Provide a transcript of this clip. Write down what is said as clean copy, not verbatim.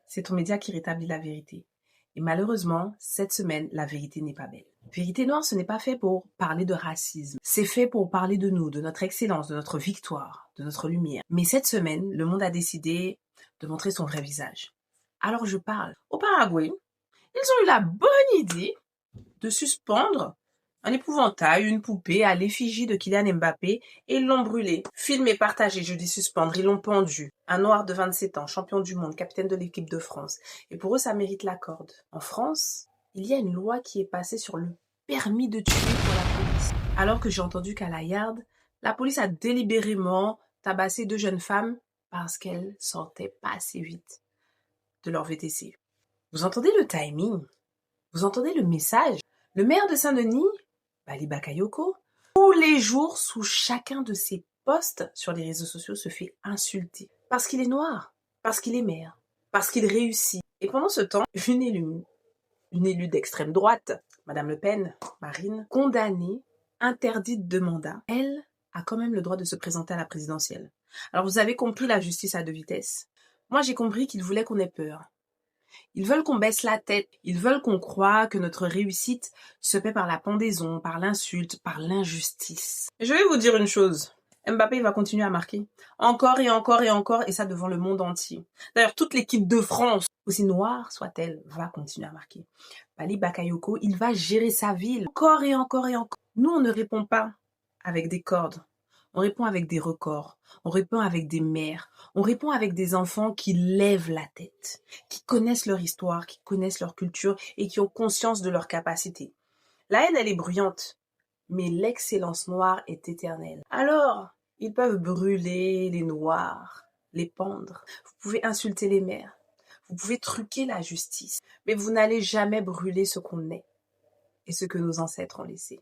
c'est ton média qui rétablit la vérité. Et malheureusement, cette semaine, la vérité n'est pas belle. Vérité Noire, ce n'est pas fait pour parler de racisme. C'est fait pour parler de nous, de notre excellence, de notre victoire, de notre lumière. Mais cette semaine, le monde a décidé de montrer son vrai visage. Alors je parle. Au Paraguay, ils ont eu la bonne idée de suspendre un épouvantail, une poupée à l'effigie de Kylian Mbappé et ils l'ont brûlé. Filmé, partagé, je dis suspendre, ils l'ont pendu. Un noir de 27 ans, champion du monde, capitaine de l'équipe de France. Et pour eux, ça mérite la corde. En France, il y a une loi qui est passée sur le permis de tuer pour la police. Alors que j'ai entendu qu'à la Yard, la police a délibérément tabassé 2 jeunes femmes parce qu'elles sortaient pas assez vite de leur VTC. Vous entendez le timing? Vous entendez le message? Le maire de Saint-Denis, Bali Bakayoko, tous les jours, sous chacun de ses posts sur les réseaux sociaux, se fait insulter. Parce qu'il est noir, parce qu'il est maire, parce qu'il réussit. Et pendant ce temps, une élue d'extrême droite, Madame Le Pen, Marine, condamnée, interdite de mandat, elle a quand même le droit de se présenter à la présidentielle. Alors vous avez compris la justice à 2 vitesses. Moi j'ai compris qu'ils voulaient qu'on ait peur. Ils veulent qu'on baisse la tête, ils veulent qu'on croie que notre réussite se paie par la pendaison, par l'insulte, par l'injustice. Je vais vous dire une chose, Mbappé va continuer à marquer. Encore et encore et encore, et ça devant le monde entier. D'ailleurs, toute l'équipe de France, aussi noire soit-elle, va continuer à marquer. Bali Bakayoko, il va gérer sa ville, encore et encore et encore. Nous, on ne répond pas avec des cordes. On répond avec des records, on répond avec des mères, on répond avec des enfants qui lèvent la tête, qui connaissent leur histoire, qui connaissent leur culture et qui ont conscience de leurs capacités. La haine, elle est bruyante, mais l'excellence noire est éternelle. Alors, ils peuvent brûler les noirs, les pendre, vous pouvez insulter les mères, vous pouvez truquer la justice, mais vous n'allez jamais brûler ce qu'on est et ce que nos ancêtres ont laissé.